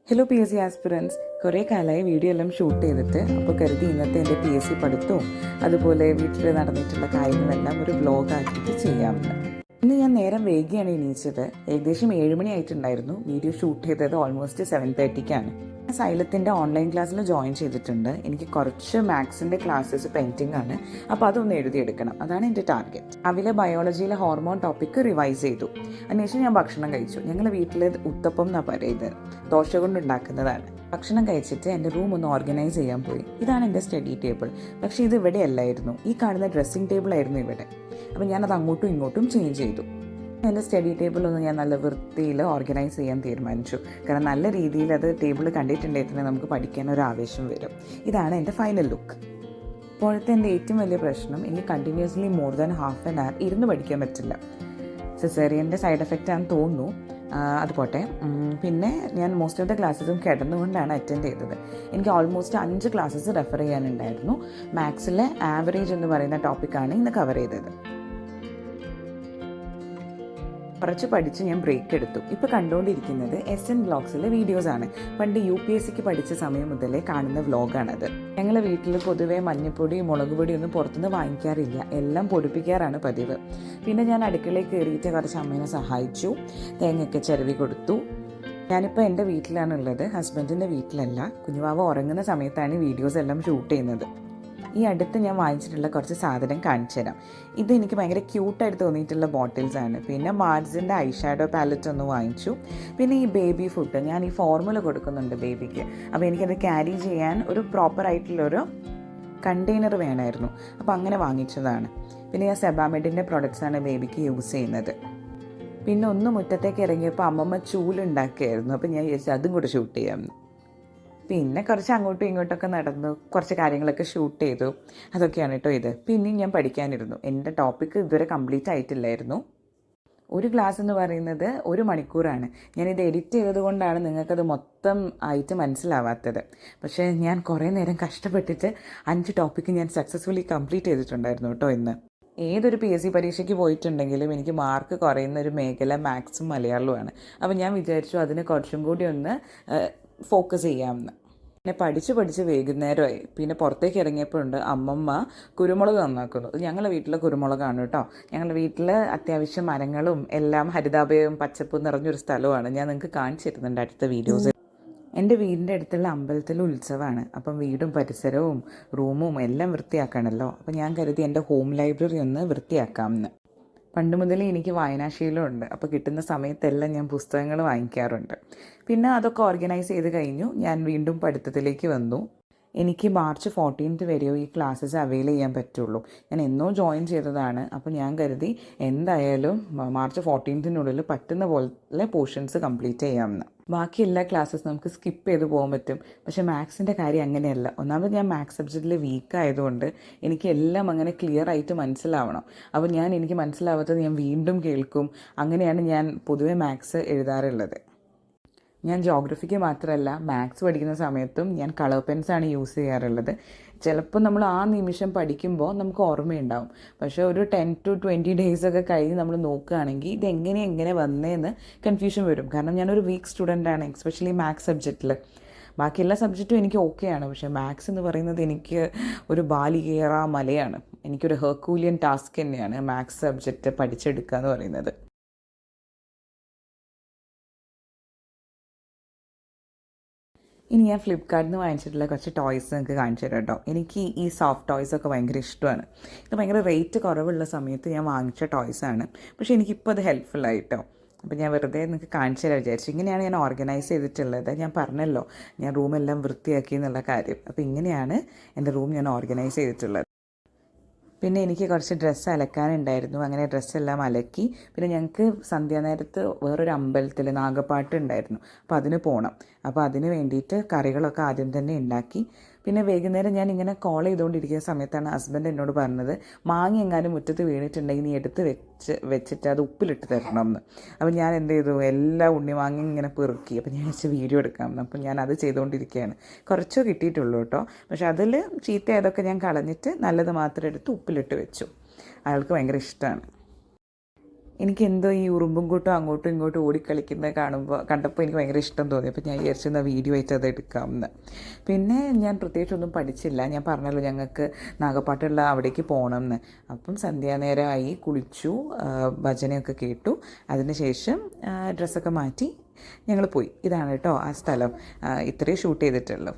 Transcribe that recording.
Hello P S C aspirants, കുറേ കാലമായി video എല്ലാം ഷൂട്ട് ചെയ്തിട്ട് അപ്പോൾ കരുതി ഇന്നത്തെ എൻ്റെ പി എസ് സി പഠിത്തവും അതുപോലെ വീട്ടിൽ നടന്നിട്ടുള്ള കാര്യങ്ങളെല്ലാം ഒരു വ്ലോഗാക്കിയിട്ട് ചെയ്യാമെന്ന്. ഇന്ന് ഞാൻ നേരം വൈകിയാണ് എണീച്ചത്. ഏകദേശം 7 മണി ആയിട്ടുണ്ടായിരുന്നു. വീഡിയോ ഷൂട്ട് ചെയ്തത് ഓൾമോസ്റ്റ് 7:30-ക്കാണ്. സൈലത്തിൻ്റെ ഓൺലൈൻ ക്ലാസ്സിൽ ജോയിൻ ചെയ്തിട്ടുണ്ട്. എനിക്ക് കുറച്ച് മാത്സിൻ്റെ ക്ലാസ്സസ് പെൻഡിങ് ആണ്. അപ്പോൾ അതൊന്ന് എഴുതിയെടുക്കണം. അതാണ് എൻ്റെ ടാർഗറ്റ്. രാവിലെ ബയോളജിയിലെ ഹോർമോൺ ടോപ്പിക്ക് റിവൈസ് ചെയ്തു. അതിനുശേഷം ഞാൻ ഭക്ഷണം കഴിച്ചു. ഞങ്ങൾ വീട്ടിൽ ഉത്തപ്പം എന്നാണ് പറയുന്നത്, ദോശ കൊണ്ടുണ്ടാക്കുന്നതാണ്. ഭക്ഷണം കഴിച്ചിട്ട് എൻ്റെ റൂം ഒന്ന് ഓർഗനൈസ് ചെയ്യാൻ പോയി. ഇതാണ് എൻ്റെ സ്റ്റഡി ടേബിൾ. പക്ഷേ ഇത് ഇവിടെ അല്ലായിരുന്നു. ഈ കാണുന്ന ഡ്രസ്സിംഗ് ടേബിൾ ആയിരുന്നു ഇവിടെ. അപ്പോൾ ഞാനത് അങ്ങോട്ടും ഇങ്ങോട്ടും ചേഞ്ച് ചെയ്തു. എൻ്റെ സ്റ്റഡി ടേബിൾ ഒന്ന് ഞാൻ നല്ല വൃത്തിയിൽ ഓർഗനൈസ് ചെയ്യാൻ തീരുമാനിച്ചു. കാരണം നല്ല രീതിയിൽ അത് ടേബിൾ കണ്ടിട്ടുണ്ടെങ്കിൽ തന്നെ നമുക്ക് പഠിക്കാൻ ഒരു ആവേശം വരും. ഇതാണ് എൻ്റെ ഫൈനൽ ലുക്ക്. ഇപ്പോഴത്തെ എൻ്റെ ഏറ്റവും വലിയ പ്രശ്നം, എനിക്ക് continuously more than half an hour ഇരുന്ന് പഠിക്കാൻ പറ്റില്ല. സിസേറിയൻ്റെ സൈഡ് എഫക്റ്റ് ആണെന്ന് തോന്നുന്നു. അത് പോട്ടെ. പിന്നെ ഞാൻ മോസ്റ്റ് ഓഫ് ദ ക്ലാസ്സസും കിടന്നുകൊണ്ടാണ് അറ്റൻഡ് ചെയ്തത്. എനിക്ക് ഓൾമോസ്റ്റ് 5 ക്ലാസ്സസ് റെഫർ ചെയ്യാനുണ്ടായിരുന്നു. മാത്സിലെ ആവറേജ് എന്ന് പറയുന്ന ടോപ്പിക്കാണ് ഇന്ന് കവർ ചെയ്തത്. കുറച്ച് പഠിച്ച് ഞാൻ ബ്രേക്ക് എടുത്തു. ഇപ്പോൾ കണ്ടുകൊണ്ടിരിക്കുന്നത് SN വ്ളോഗ്സിലെ വീഡിയോസാണ്. പണ്ട് UPSCക്ക് പഠിച്ച സമയം മുതലേ കാണുന്ന വ്ളോഗാണത്. ഞങ്ങളെ വീട്ടിൽ പൊതുവേ മഞ്ഞൾപ്പൊടി, മുളക് പൊടി ഒന്നും പുറത്തുനിന്ന് വാങ്ങിക്കാറില്ല. എല്ലാം പൊടിപ്പിക്കാറാണ് പതിവ്. പിന്നെ ഞാൻ അടുക്കളയിൽ കയറിയിട്ട് കുറച്ച് അമ്മേനെ സഹായിച്ചു. തേങ്ങയൊക്കെ ചിരവി കൊടുത്തു. ഞാനിപ്പോൾ എൻ്റെ വീട്ടിലാണുള്ളത്, ഹസ്ബൻഡിൻ്റെ വീട്ടിലല്ല. കുഞ്ഞുവാവ ഉറങ്ങുന്ന സമയത്താണ് വീഡിയോസ് എല്ലാം ഷൂട്ട് ചെയ്യുന്നത്. ഈ അടുത്ത് ഞാൻ വാങ്ങിച്ചിട്ടുള്ള കുറച്ച് സാധനം കാണിച്ചു തരാം. ഇത് എനിക്ക് ഭയങ്കര ക്യൂട്ടായിട്ട് തോന്നിയിട്ടുള്ള ബോട്ടിൽസാണ്. പിന്നെ മാർസിൻ്റെ ഐ ഷാഡോ പാലറ്റ് ഒന്ന് വാങ്ങിച്ചു. പിന്നെ ഈ ബേബി ഫുഡ്, ഞാൻ ഈ ഫോർമുല കൊടുക്കുന്നുണ്ട് ബേബിക്ക്. അപ്പോൾ എനിക്കത് ക്യാരി ചെയ്യാൻ ഒരു പ്രോപ്പറായിട്ടുള്ളൊരു കണ്ടെയ്നർ വേണമായിരുന്നു. അപ്പോൾ അങ്ങനെ വാങ്ങിച്ചതാണ്. പിന്നെ ഞാൻ സെബാമെഡിൻ്റെ പ്രൊഡക്ട്സാണ് ബേബിക്ക് യൂസ് ചെയ്യുന്നത്. പിന്നെ ഒന്ന് മുറ്റത്തേക്ക് ഇറങ്ങിയപ്പോൾ അമ്മമ്മ ചൂലുണ്ടാക്കിയായിരുന്നു. അപ്പോൾ ഞാൻ വിചാരിച്ചു അതും കൂടെ ഷൂട്ട് ചെയ്യാമെന്ന്. പിന്നെ കുറച്ച് അങ്ങോട്ടും ഇങ്ങോട്ടൊക്കെ നടന്നു, കുറച്ച് കാര്യങ്ങളൊക്കെ ഷൂട്ട് ചെയ്തു. അതൊക്കെയാണ് കേട്ടോ ഇത്. പിന്നെയും ഞാൻ പഠിക്കാനിരുന്നു. എൻ്റെ ടോപ്പിക്ക് ഇതുവരെ കംപ്ലീറ്റ് ആയിട്ടില്ലായിരുന്നു. ഒരു ക്ലാസ് എന്ന് പറയുന്നത് 1 മണിക്കൂറാണ്. ഞാനിത് എഡിറ്റ് ചെയ്തത് കൊണ്ടാണ് നിങ്ങൾക്കത് മൊത്തം ആയിട്ട് മനസ്സിലാവാത്തത്. പക്ഷേ ഞാൻ കുറേ നേരം കഷ്ടപ്പെട്ടിട്ട് 5 ടോപ്പിക്ക് ഞാൻ സക്സസ്ഫുള്ളി കംപ്ലീറ്റ് ചെയ്തിട്ടുണ്ടായിരുന്നു കേട്ടോ ഇന്ന്. ഏതൊരു PSC പരീക്ഷയ്ക്ക് പോയിട്ടുണ്ടെങ്കിലും എനിക്ക് മാർക്ക് കുറയുന്ന ഒരു മേഖല മാത്സും മലയാളവുമാണ്. അപ്പോൾ ഞാൻ വിചാരിച്ചു അതിന് കുറച്ചും കൂടി ഒന്ന് ഫോക്കസ് ചെയ്യാമെന്ന്. പിന്നെ പഠിച്ച് വൈകുന്നേരമായി. പിന്നെ പുറത്തേക്ക് ഇറങ്ങിയപ്പോഴുണ്ട് അമ്മമ്മ കുരുമുളക് നന്നാക്കുന്നു. ഞങ്ങളുടെ വീട്ടിലെ കുരുമുളകാണ് കേട്ടോ. ഞങ്ങളുടെ വീട്ടിൽ അത്യാവശ്യം മരങ്ങളും എല്ലാം ഹരിതാഭയും പച്ചപ്പും നിറഞ്ഞൊരു സ്ഥലമാണ്. ഞാൻ നിങ്ങൾക്ക് കാണിച്ചു തരുന്നുണ്ട് അടുത്ത വീഡിയോസ്. എൻ്റെ വീടിൻ്റെ അടുത്തുള്ള അമ്പലത്തിൽ ഉത്സവമാണ്. അപ്പം വീടും പരിസരവും റൂമും എല്ലാം വൃത്തിയാക്കണമല്ലോ. അപ്പം ഞാൻ കരുതി എൻ്റെ ഹോം ലൈബ്രറി ഒന്ന് വൃത്തിയാക്കാമെന്ന്. പണ്ട് മുതലേ എനിക്ക് വായനാശീലമുണ്ട്. അപ്പോൾ കിട്ടുന്ന സമയത്തെല്ലാം ഞാൻ പുസ്തകങ്ങൾ വാങ്ങിക്കാറുണ്ട്. പിന്നെ അതൊക്കെ ഓർഗനൈസ് ചെയ്ത് കഴിഞ്ഞു. ഞാൻ വീണ്ടും പഠിത്തത്തിലേക്ക് വന്നു. എനിക്ക് മാർച്ച് 14th വരെയോ ഈ ക്ലാസ്സസ് അവൈൽ ചെയ്യാൻ പറ്റുള്ളൂ. ഞാൻ എന്നോ ജോയിൻ ചെയ്തതാണ്. അപ്പോൾ ഞാൻ കരുതി എന്തായാലും മാർച്ച് 14th പറ്റുന്ന പോലെ പോർഷൻസ് കംപ്ലീറ്റ് ചെയ്യാമെന്ന്. ബാക്കി എല്ലാ ക്ലാസ്സസ് നമുക്ക് സ്കിപ്പ് ചെയ്ത് പോകാൻ പറ്റും. പക്ഷേ മാത്സിൻ്റെ കാര്യം അങ്ങനെയല്ല. ഒന്നാമത് ഞാൻ മാത്സ് സബ്ജക്റ്റിൽ വീക്ക് ആയതുകൊണ്ട് എനിക്ക് എല്ലാം അങ്ങനെ ക്ലിയർ ആയിട്ട് മനസ്സിലാവണം. അപ്പോൾ എനിക്ക് മനസ്സിലാവാത്തത് ഞാൻ വീണ്ടും കേൾക്കും. അങ്ങനെയാണ് ഞാൻ പൊതുവെ മാത്സ് എഴുതാറുള്ളത്. ഞാൻ ജോഗ്രഫിക്ക് മാത്രമല്ല മാത്സ് പഠിക്കുന്ന സമയത്തും ഞാൻ കളർ പെൻസാണ് യൂസ് ചെയ്യാറുള്ളത്. ചിലപ്പോൾ നമ്മൾ ആ നിമിഷം പഠിക്കുമ്പോൾ നമുക്ക് ഓർമ്മയുണ്ടാവും. പക്ഷേ ഒരു 10 to 20 days ഒക്കെ കഴിഞ്ഞ് നമ്മൾ നോക്കുകയാണെങ്കിൽ ഇതെങ്ങനെ വന്നതെന്ന് കൺഫ്യൂഷൻ വരും. കാരണം ഞാനൊരു വീക്ക് സ്റ്റുഡൻ്റാണ്, എസ്പെഷ്യലി മാത്സ് സബ്ജക്റ്റിൽ. ബാക്കി എല്ലാ സബ്ജക്റ്റും എനിക്ക് ഓക്കെയാണ്. പക്ഷേ മാത്സ് എന്ന് പറയുന്നത് എനിക്ക് ഒരു ബാലികേറ മലയാണ്. എനിക്കൊരു ഹെർക്കൂലിയൻ ടാസ്ക് തന്നെയാണ് മാത്സ് സബ്ജക്റ്റ് പഠിച്ചെടുക്കുക എന്ന് പറയുന്നത്. ഇനി ഞാൻ ഫ്ലിപ്കാർട്ടിൽ നിന്ന് വാങ്ങിച്ചിട്ടുള്ള കുറച്ച് ടോയ്സ് നിങ്ങൾക്ക് കാണിച്ചു തരാം കേട്ടോ. എനിക്ക് ഈ സോഫ്റ്റ് ടോയ്സൊക്കെ ഭയങ്കര ഇഷ്ടമാണ്. ഇത് ഭയങ്കര റേറ്റ് കുറവുള്ള സമയത്ത് ഞാൻ വാങ്ങിച്ച ടോയ്സാണ്. പക്ഷേ എനിക്കിപ്പോൾ അത് ഹെൽപ്ഫുള്ളായിട്ടോ. അപ്പോൾ ഞാൻ വെറുതെ നിങ്ങൾക്ക് കാണിച്ചു തരാൻ വിചാരിച്ചു. ഇങ്ങനെയാണ് ഞാൻ ഓർഗനൈസ് ചെയ്തിട്ടുള്ളത്. ഞാൻ പറഞ്ഞല്ലോ ഞാൻ റൂമെല്ലാം വൃത്തിയാക്കി എന്നുള്ള കാര്യം. അപ്പോൾ ഇങ്ങനെയാണ് എൻ്റെ റൂം ഞാൻ ഓർഗനൈസ് ചെയ്തിട്ടുള്ളത്. പിന്നെ എനിക്ക് കുറച്ച് ഡ്രസ്സ് അലക്കാനുണ്ടായിരുന്നു. അങ്ങനെ ഡ്രസ്സെല്ലാം അലക്കി. പിന്നെ ഞങ്ങൾക്ക് സന്ധ്യാനേരത്ത് വേറൊരു അമ്പലത്തിൽ നാഗപ്പാട്ട് ഉണ്ടായിരുന്നു. അപ്പോൾ അതിന് പോകണം. അപ്പോൾ അതിന് വേണ്ടിയിട്ട് കറികളൊക്കെ ആദ്യം തന്നെ ഉണ്ടാക്കി. പിന്നെ വൈകുന്നേരം ഞാൻ ഇങ്ങനെ കോൾ ചെയ്തുകൊണ്ടിരിക്കുന്ന സമയത്താണ് ഹസ്ബൻഡ് എന്നോട് പറഞ്ഞത്, മാങ്ങ എങ്ങാനും മുറ്റത്ത് വീണിട്ടുണ്ടെങ്കിൽ നീ എടുത്ത് വെച്ചിട്ട് അത് ഉപ്പിലിട്ട് തരണം എന്ന്. അപ്പോൾ ഞാൻ എന്ത് ചെയ്തു, എല്ലാ ഉണ്ണിമാങ്ങ ഇങ്ങനെ പെറുക്കി. അപ്പോൾ ഞാൻ വെച്ച് വീഡിയോ എടുക്കാമെന്ന്. അപ്പോൾ ഞാൻ അത് ചെയ്തുകൊണ്ടിരിക്കുകയാണ്. കുറച്ചോ കിട്ടിയിട്ടുള്ളൂ കേട്ടോ. പക്ഷെ അതിൽ ചീത്തയായതൊക്കെ ഞാൻ കളഞ്ഞിട്ട് നല്ലത് മാത്രം എടുത്ത് ഉപ്പിലിട്ട് വെച്ചു. അയാൾക്ക് ഭയങ്കര ഇഷ്ടമാണ്. എനിക്ക് എന്തോ ഈ ഉറുമ്പും കൂട്ടും അങ്ങോട്ടും ഇങ്ങോട്ടും ഓടിക്കളിക്കുന്നത് കണ്ടപ്പോൾ എനിക്ക് ഭയങ്കര ഇഷ്ടം തോന്നി. അപ്പോൾ ഞാൻ വിചാരിച്ചിരുന്ന വീഡിയോ ആയിട്ട് അത് എടുക്കാമെന്ന്. പിന്നെ ഞാൻ പ്രത്യേകിച്ചൊന്നും പഠിച്ചില്ല. ഞാൻ പറഞ്ഞല്ലോ ഞങ്ങൾക്ക് നാഗപ്പാട്ടുള്ള അവിടേക്ക് പോകണം എന്ന്. അപ്പം സന്ധ്യാനേരമായി, കുളിച്ചു, ഭജനയൊക്കെ കേട്ടു. അതിനുശേഷം ഡ്രസ്സൊക്കെ മാറ്റി ഞങ്ങൾ പോയി. ഇതാണ് കേട്ടോ ആ സ്ഥലം. ഇത്രയും ഷൂട്ട് ചെയ്തിട്ടുള്ളൂ.